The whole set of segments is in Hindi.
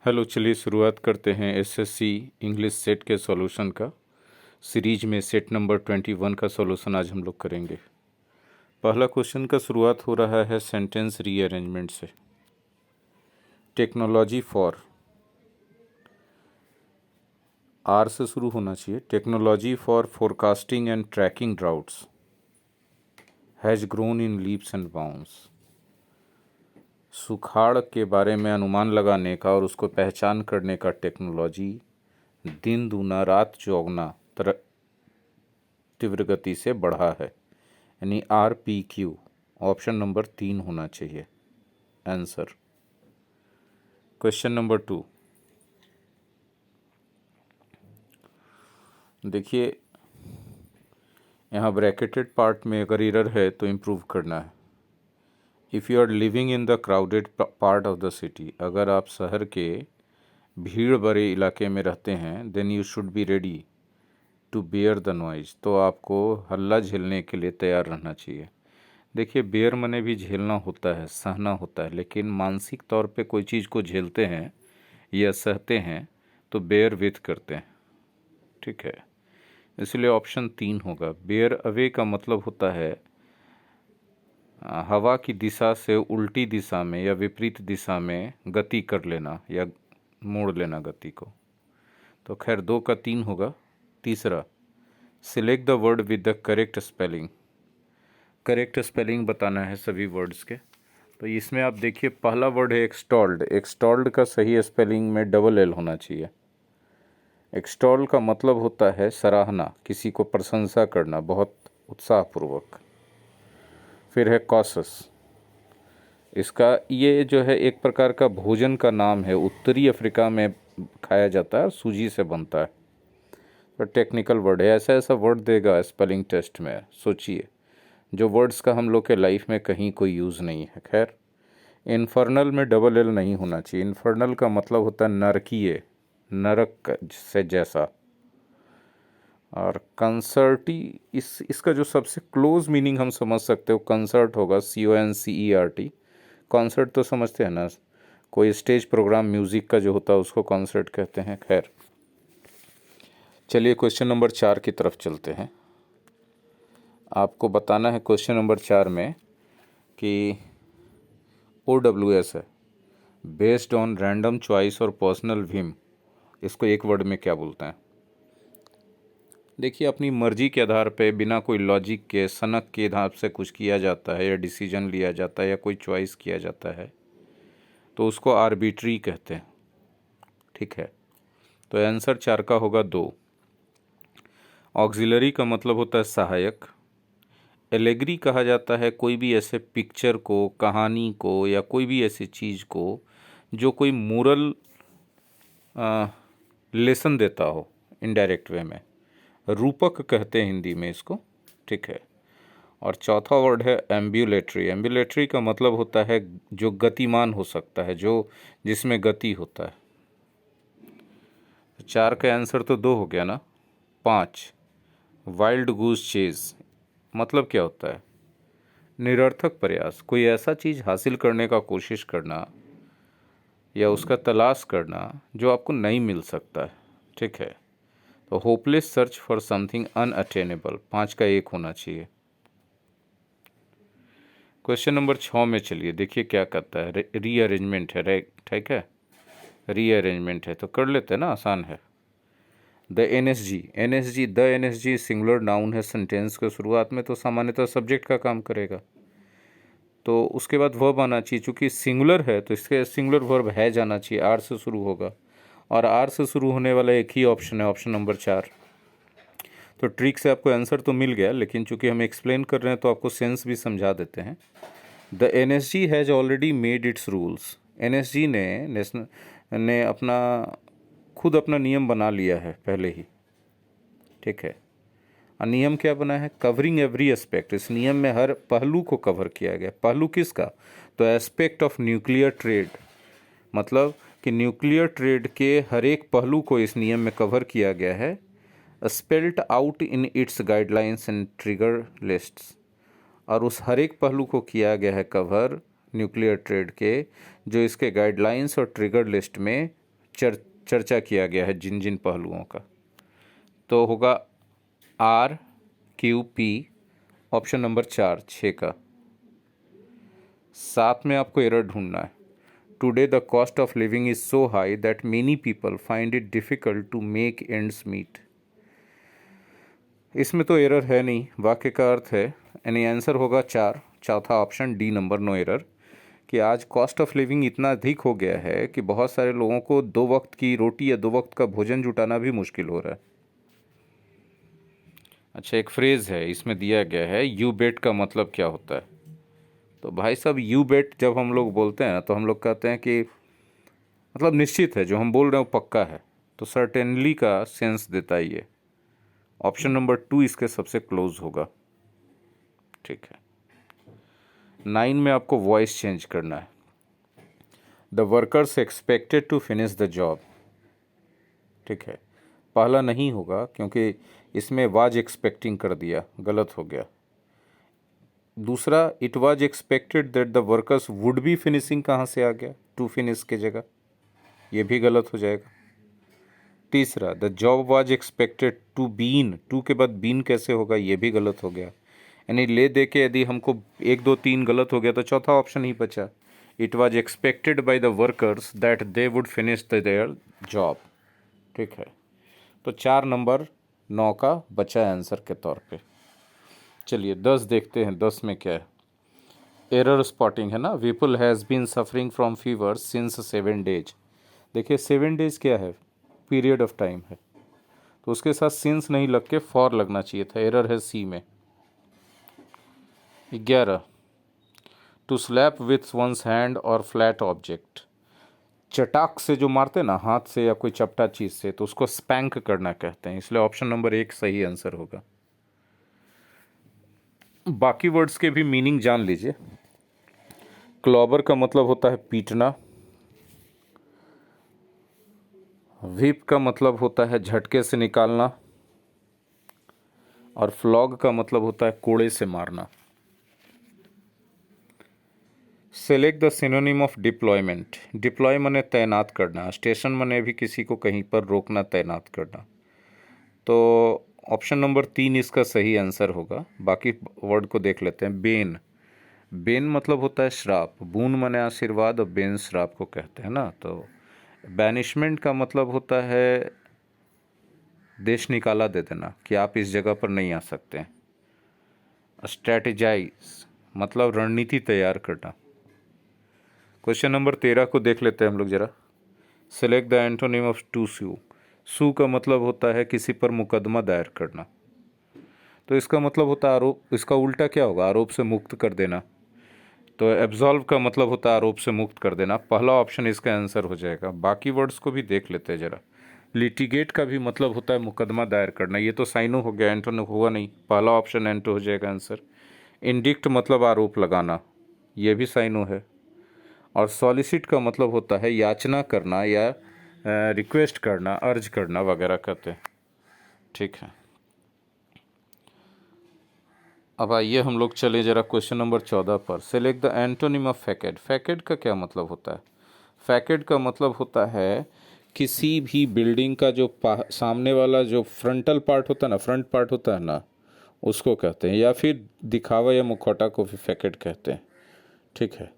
हेलो, चलिए शुरुआत करते हैं एसएससी इंग्लिश सेट के सॉल्यूशन का। सीरीज में सेट नंबर 21 का सॉल्यूशन आज हम लोग करेंगे। पहला क्वेश्चन का शुरुआत हो रहा है सेंटेंस रीअरेंजमेंट से। टेक्नोलॉजी फॉर, आर से शुरू होना चाहिए। Technology for forecasting and tracking droughts has grown in leaps and bounds. सुखाड़ के बारे में अनुमान लगाने का और उसको पहचान करने का टेक्नोलॉजी दिन दूना रात चौगुना तीव्र गति से बढ़ा है, यानी RPQ। ऑप्शन नंबर 3 होना चाहिए आंसर। क्वेश्चन नंबर 2, देखिए यहाँ ब्रैकेटेड पार्ट में अगर एरर है तो इम्प्रूव करना है। If you are living in the crowded part of the city, अगर आप शहर के भीड़ भरे इलाके में रहते हैं, then you should be ready to bear the noise, तो आपको हल्ला झेलने के लिए तैयार रहना चाहिए। देखिए, बेयर मने भी झेलना होता है, सहना होता है, लेकिन मानसिक तौर पे कोई चीज़ को झेलते हैं या सहते हैं तो बेयर विथ करते हैं, ठीक है। इसलिए ऑप्शन 3 होगा। बेयर अवे का मतलब होता है हवा की दिशा से उल्टी दिशा में या विपरीत दिशा में गति कर लेना या मोड़ लेना गति को। तो खैर 2 का 3 होगा। तीसरा, select the word with the correct spelling. Correct spelling बताना है सभी वर्ड्स के। तो इसमें आप देखिए, पहला वर्ड है एक्सटॉल्ड। एक्सटॉल्ड का सही स्पेलिंग में डबल एल होना चाहिए। एक्सटॉल का मतलब होता है सराहना, किसी को प्रशंसा करना बहुत उत्साहपूर्वक। फिर है कॉसस, इसका ये जो है एक प्रकार का भोजन का नाम है, उत्तरी अफ्रीका में खाया जाता है, सूजी से बनता है। तो टेक्निकल वर्ड है, ऐसा ऐसा वर्ड देगा स्पेलिंग टेस्ट में, सोचिए, जो वर्ड्स का हम लोग के लाइफ में कहीं कोई यूज़ नहीं है। खैर, इन्फर्नल में डबल एल नहीं होना चाहिए। इन्फर्नल का मतलब होता है नरकीय, नरक से जैसा। और कंसर्टी, इसका जो सबसे क्लोज मीनिंग हम समझ सकते हो कंसर्ट होगा, CONCERT। कॉन्सर्ट तो समझते हैं ना, कोई स्टेज प्रोग्राम म्यूज़िक का जो होता है उसको कॉन्सर्ट कहते हैं। खैर, चलिए क्वेश्चन नंबर 4 की तरफ चलते हैं। आपको बताना है क्वेश्चन नंबर 4 में कि OWS है, बेस्ड ऑन रैंडम चॉइस और पर्सनल व्हिम, इसको एक वर्ड में क्या बोलते हैं। देखिए, अपनी मर्जी के आधार पे बिना कोई लॉजिक के, सनक के आधार से कुछ किया जाता है या डिसीजन लिया जाता है या कोई चॉइस किया जाता है तो उसको आर्बिट्री कहते हैं, ठीक है। तो आंसर 4 का होगा 2। ऑक्सिलरी का मतलब होता है सहायक। एलेगरी कहा जाता है कोई भी ऐसे पिक्चर को, कहानी को या कोई भी ऐसी चीज़ को जो कोई मोरल लेसन देता हो इनडायरेक्ट वे में। रूपक कहते हैं हिंदी में इसको, ठीक है। और चौथा वर्ड है एम्ब्यूलेटरी। एम्ब्यूलेटरी का मतलब होता है जो गतिमान हो सकता है, जो जिसमें गति होता है। 4 का आंसर तो 2 हो गया ना। 5, वाइल्ड गूस चेज, मतलब क्या होता है, निरर्थक प्रयास, कोई ऐसा चीज़ हासिल करने का कोशिश करना या उसका तलाश करना जो आपको नहीं मिल सकता है, ठीक है। तो hopeless search for something unattainable, 5 का 1 होना चाहिए। क्वेश्चन नंबर 6 में चलिए देखिए क्या कहता है। रीअरेंजमेंट है, ठीक है, रीअरेंजमेंट है तो कर लेते हैं ना, आसान है। द NSG सिंगुलर नाउन है सेंटेंस के शुरुआत में, तो सामान्यतः सब्जेक्ट का काम करेगा। तो उसके बाद वर्ब आना चाहिए, चूँकि सिंगुलर है तो इसके सिंगुलर वर्ब है जाना चाहिए, आर से शुरू होगा, और आर से शुरू होने वाला एक ही ऑप्शन है, ऑप्शन नंबर 4। तो ट्रिक से आपको आंसर तो मिल गया, लेकिन चूंकि हम एक्सप्लेन कर रहे हैं तो आपको सेंस भी समझा देते हैं। The NSG has already made it's rules. NSG ने खुद अपना नियम बना लिया है पहले ही, ठीक है। और नियम क्या बना है, कवरिंग एवरी एस्पेक्ट। इस नियम में हर पहलू को कवर किया गया। पहलू किसका, तो एस्पेक्ट ऑफ न्यूक्लियर ट्रेड, मतलब कि न्यूक्लियर ट्रेड के हर एक पहलू को इस नियम में कवर किया गया है। Spelt out in its guidelines and trigger lists, और उस हर एक पहलू को किया गया है कवर न्यूक्लियर ट्रेड के, जो इसके गाइडलाइंस और ट्रिगर लिस्ट में चर्चा किया गया है जिन जिन पहलुओं का, तो होगा RQP ऑप्शन नंबर 4 6 का। 7 में आपको एरर ढूंढना है। Today the cost of living is so high that many people find it difficult to make ends meet. इसमें तो एरर है नहीं, वाक्य का अर्थ है, यानी आंसर होगा 4, चौथा option D number, no error, कि आज कॉस्ट ऑफ लिविंग इतना अधिक हो गया है कि बहुत सारे लोगों को 2 वक्त की रोटी या 2 वक्त का भोजन जुटाना भी मुश्किल हो रहा है। अच्छा, एक फ्रेज़ है इसमें दिया गया है, यू बेट का मतलब क्या होता है? तो भाई साहब, यू बेट जब हम लोग बोलते हैं तो हम लोग कहते हैं कि मतलब निश्चित है, जो हम बोल रहे हैं वो पक्का है, तो सर्टेनली का सेंस देता है ये। ऑप्शन नंबर 2 इसके सबसे क्लोज होगा। ठीक है। 9 में आपको वॉइस चेंज करना है। The workers expected to finish the job. ठीक है, पहला नहीं होगा क्योंकि इसमें वाज एक्सपेक्टिंग कर दिया, गलत हो गया। दूसरा, it was expected that the workers would be finishing कहाँ से आ गया, टू फिनिश की जगह, ये भी गलत हो जाएगा। तीसरा, the job was expected to been, to के बाद बीन कैसे होगा, ये भी गलत हो गया। यानी ले दे के यदि हमको 1 2 3 गलत हो गया तो चौथा ऑप्शन ही बचा, it was expected by the workers that they would finish their job. ठीक है, तो 4 नंबर 9 का बचा आंसर के तौर पे। चलिए 10 देखते हैं, 10 में क्या है। एरर स्पॉटिंग है ना, Vipul has been suffering from fever since 7 days. देखिए 7 डेज क्या है, पीरियड ऑफ टाइम है, तो उसके साथ सिंस नहीं लग के फॉर लगना चाहिए था, एरर है सी में। 11, to slap with one's hand और फ्लैट ऑब्जेक्ट। चटाक से जो मारते ना हाथ से या कोई चपटा चीज़ से, तो उसको स्पैंक करना कहते हैं, इसलिए ऑप्शन नंबर 1 सही आंसर होगा। बाकी वर्ड्स के भी मीनिंग जान लीजिए। क्लॉबर का मतलब होता है पीटना, व्हिप का मतलब होता है झटके से निकालना, और फ्लॉग का मतलब होता है कोड़े से मारना। Select the synonym of deployment. Deploy मने तैनात करना, स्टेशन मने भी किसी को कहीं पर रोकना, तैनात करना। तो ऑप्शन नंबर 3 इसका सही आंसर होगा। बाकी वर्ड को देख लेते हैं। बेन, बेन मतलब होता है श्राप, बून मने आशीर्वाद और बेन श्राप को कहते हैं ना। तो बैनिशमेंट का मतलब होता है देश निकाला दे देना, कि आप इस जगह पर नहीं आ सकते हैं। स्ट्रेटेजाइज मतलब रणनीति तैयार करना। क्वेश्चन नंबर 13 को देख लेते हैं हम लोग जरा। Select the antonym of to sue. Sue का मतलब होता है किसी पर मुकदमा दायर करना, तो इसका मतलब होता है आरोप, इसका उल्टा क्या होगा, आरोप से मुक्त कर देना। तो एब्जॉल्व का मतलब होता है आरोप से मुक्त कर देना, पहला ऑप्शन इसका आंसर हो जाएगा। बाकी वर्ड्स को भी देख लेते हैं जरा। लिटिगेट का भी मतलब होता है मुकदमा दायर करना, ये तो साइनो हो गया, एंटो हुआ नहीं, पहला ऑप्शन एंटो हो जाएगा आंसर। इंडिक्ट मतलब आरोप लगाना, ये भी साइनो है। और सॉलिसिट का मतलब होता है याचना करना या रिक्वेस्ट करना, अर्ज करना वगैरह कहते हैं। ठीक है, अब आइए हम लोग चले जरा क्वेश्चन नंबर 14 पर। Select the antonym of facade. Facade का क्या मतलब होता है? फैकेड का मतलब होता है किसी भी बिल्डिंग का जो सामने वाला जो फ्रंटल पार्ट होता है ना, फ्रंट पार्ट होता है ना, उसको कहते हैं, या फिर दिखावा या मुखौटा को भी फैकेड कहते हैं। ठीक है,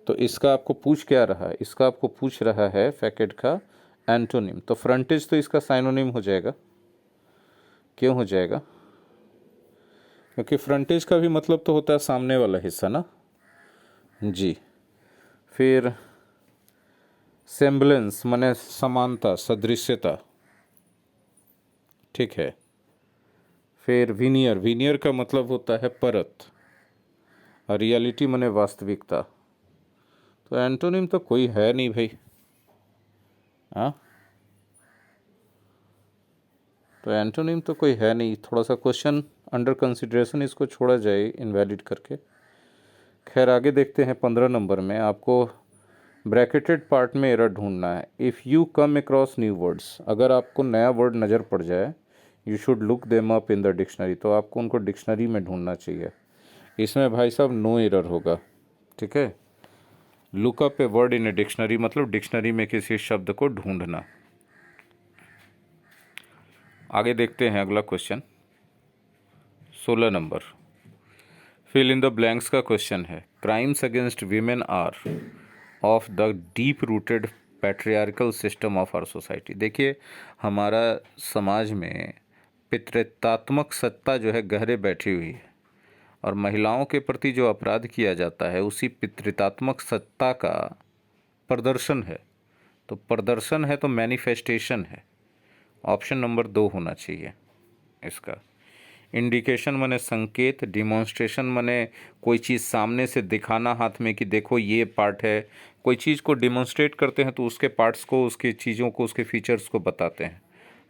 तो इसका आपको पूछ क्या रहा है, इसका आपको पूछ रहा है फैकेड का एंटोनिम। तो फ्रंटेज तो इसका साइनोनिम हो जाएगा। क्यों हो जाएगा? क्योंकि फ्रंटेज का भी मतलब तो होता है सामने वाला हिस्सा ना जी। फिर सेम्बलेंस माने समानता, सदृश्यता। ठीक है, फिर विनियर, विनियर का मतलब होता है परत, और रियलिटी माने वास्तविकता। तो एंटोनिम तो कोई है नहीं भाई। हाँ, तो एंटोनिम तो कोई है नहीं। थोड़ा सा क्वेश्चन अंडर कंसिडरेशन, इसको छोड़ा जाए इनवैलिड करके। खैर आगे देखते हैं। 15 नंबर में आपको ब्रैकेटेड पार्ट में एरर ढूंढना है। If you come across new words, अगर आपको नया वर्ड नज़र पड़ जाए, you should look them up in the dictionary, तो आपको उनको डिक्शनरी में ढूंढना चाहिए। इसमें भाई साहब नो एरर होगा। ठीक है, look up a word in a dictionary मतलब डिक्शनरी में किसी शब्द को ढूंढना। आगे देखते हैं अगला क्वेश्चन 16 नंबर, फिल इन द ब्लैंक्स का क्वेश्चन है। Crimes against women are of the deep rooted patriarchal system of our society. देखिए, हमारा समाज में पितृत्वात्मक सत्ता जो है गहरे बैठी हुई है, और महिलाओं के प्रति जो अपराध किया जाता है उसी पितृत्वात्मक सत्ता का प्रदर्शन है। तो प्रदर्शन है तो मैनिफेस्टेशन है। ऑप्शन नंबर 2 होना चाहिए इसका। इंडिकेशन माने संकेत, डिमॉन्स्ट्रेशन माने कोई चीज़ सामने से दिखाना हाथ में कि देखो ये पार्ट है। कोई चीज़ को डिमॉन्स्ट्रेट करते हैं तो उसके पार्ट्स को, उसकी चीज़ों को, उसके फीचर्स को बताते हैं।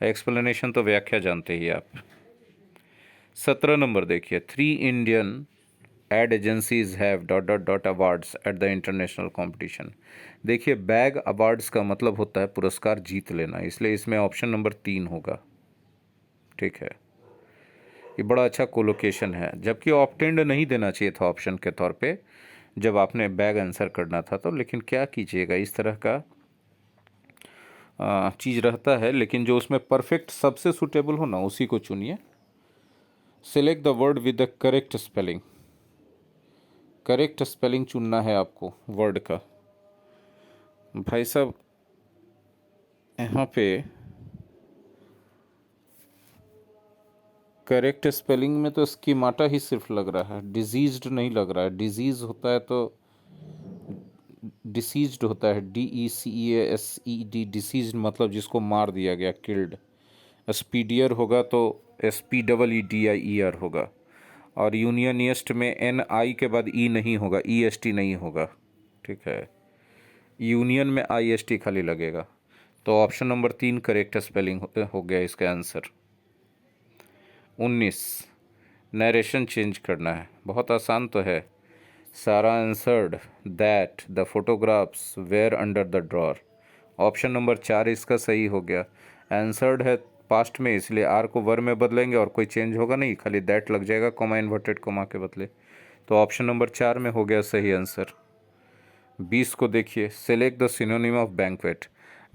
एक्सप्लेनेशन तो व्याख्या जानते ही आप। 17 नंबर देखिए, 3 Indian ad agencies have dot dot dot awards at the international competition. देखिए, बैग अवार्ड्स का मतलब होता है पुरस्कार जीत लेना, इसलिए इसमें ऑप्शन नंबर 3 होगा। ठीक है, ये बड़ा अच्छा कोलोकेशन है, जबकि ऑप्टेंड नहीं देना चाहिए था ऑप्शन के तौर पे जब आपने बैग आंसर करना था तो। लेकिन क्या कीजिएगा, इस तरह का चीज़ रहता है। लेकिन जो उसमें परफेक्ट सबसे सूटेबल हो ना उसी को चुनिए। Select the word with the correct spelling. Correct spelling चुनना है आपको वर्ड का। भाई साहब, यहाँ पे करेक्ट स्पेलिंग में तो स्कीमाटा ही सिर्फ लग रहा है, डिजीज्ड नहीं लग रहा है। डिजीज होता है तो डिसीज्ड होता है, DECEASED, डिसीज्ड मतलब जिसको मार दिया गया, किल्ड। स्पीडियर होगा तो SPEEDIER होगा। और यूनियनिस्ट में NI के बाद E नहीं होगा, EST नहीं होगा। ठीक है, यूनियन में IST खाली लगेगा। तो ऑप्शन नंबर 3 करेक्ट स्पेलिंग हो गया इसका आंसर। 19, नरेशन चेंज करना है, बहुत आसान तो है। Sarah answered that the photographs were under the drawer. Option number 4 इसका सही हो गया। आंसर्ड है पास्ट में, इसलिए आर को वर में बदलेंगे और कोई चेंज होगा नहीं, खाली दैट लग जाएगा कॉमा इन्वर्टेड कॉमा के बदले। तो ऑप्शन नंबर 4 में हो गया सही आंसर। 20 को देखिए, select the synonym of banquet.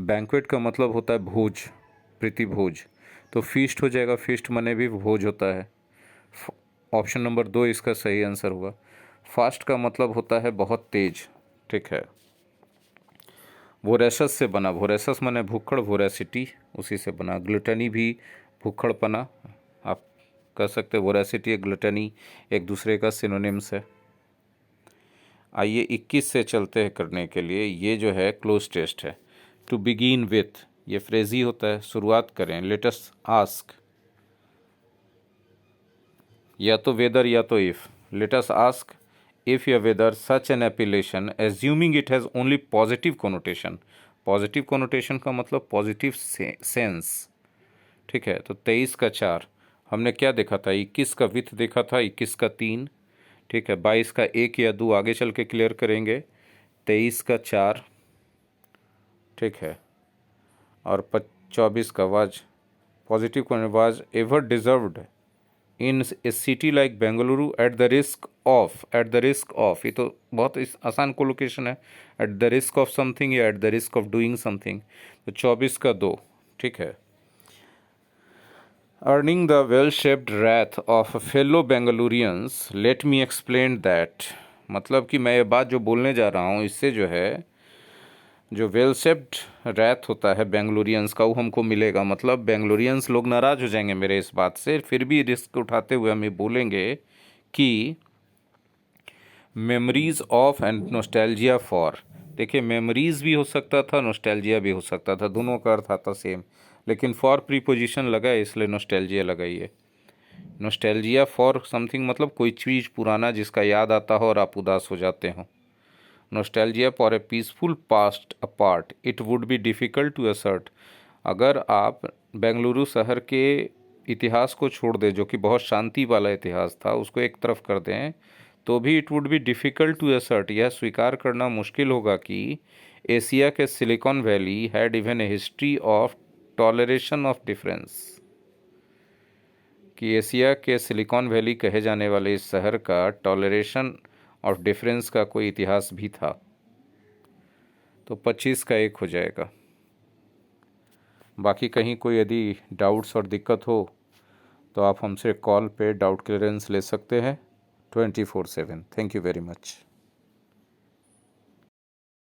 Banquet का मतलब होता है भोज, प्रीति भोज। तो फीस्ट हो जाएगा, फीस्ट मने भी भोज होता है। ऑप्शन नंबर 2 इसका सही आंसर होगा। फास्ट का मतलब होता है बहुत तेज। ठीक है, वोरेसस से बना, वोरेसस माने भूखड़, वोरेसिटी उसी से बना। ग्लूटेनी भी भूखड़पना, आप कह सकते हैं वोरेसिटी या ग्लूटेनी एक दूसरे का सिनोनिम्स है। आइए 21 से चलते हैं करने के लिए। ये जो है क्लोज टेस्ट है। टू बिगिन विथ, ये फ्रेज ही होता है, शुरुआत करें। लेट अस आस्क, या तो वेदर या तो if. Let us ask if या whether such an appellation assuming it has only positive connotation. Positive connotation का मतलब पॉजिटिव सेंस। ठीक है, तो 23 का 4 हमने क्या देखा था, 21 का विथ देखा था, 21 का 3। ठीक है, 22 का 1 या 2 आगे चल के क्लियर करेंगे। 23 का 4। ठीक है, और 24 का was positive was ever deserved in a city like Bengaluru at the risk of, at the risk of, ये तो बहुत आसान कोलोकेशन है। At the risk of something या at the risk of doing something. तो 24 का 2। ठीक है, earning the well shaped wrath of fellow Bengalurians, let me explain that. मतलब कि मैं ये बात जो बोलने जा रहा हूँ इससे जो है, जो वेल शेप्ड रैथ होता है बेंगलुरियंस का वो हमको मिलेगा। मतलब बेंगलुरियंस लोग नाराज़ हो जाएंगे मेरे इस बात से, फिर भी रिस्क उठाते हुए हमें बोलेंगे कि memories of and nostalgia for. देखिए, मेमोरीज भी हो सकता था, नोस्टैल्जिया भी हो सकता था, दोनों का अर्थ आता सेम, लेकिन फॉर प्रीपोजिशन लगा है इसलिए नोस्टैल्जिया लगाइए। नोस्टैल्जिया फॉर समथिंग मतलब कोई चीज़ पुराना जिसका याद आता हो और आप उदास हो जाते हो। Nostalgia for a peaceful past apart it would be difficult to assert. अगर आप बेंगलुरु शहर के इतिहास को छोड़ दें, जो कि बहुत शांति वाला इतिहास था, उसको एक तरफ कर दें, तो भी it would be difficult to assert, यह स्वीकार करना मुश्किल होगा कि एशिया के Silicon Valley had even a history of toleration of difference. कि एशिया के सिलिकॉन वैली कहे जाने वाले इस शहर का टॉलरेशन ऑफ डिफरेंस का कोई इतिहास भी था। तो 25 का 1 हो जाएगा। बाकी कहीं कोई यदि डाउट्स और दिक्कत हो तो आप हमसे कॉल पे डाउट क्लियरेंस ले सकते हैं 24/7। Thank you very much.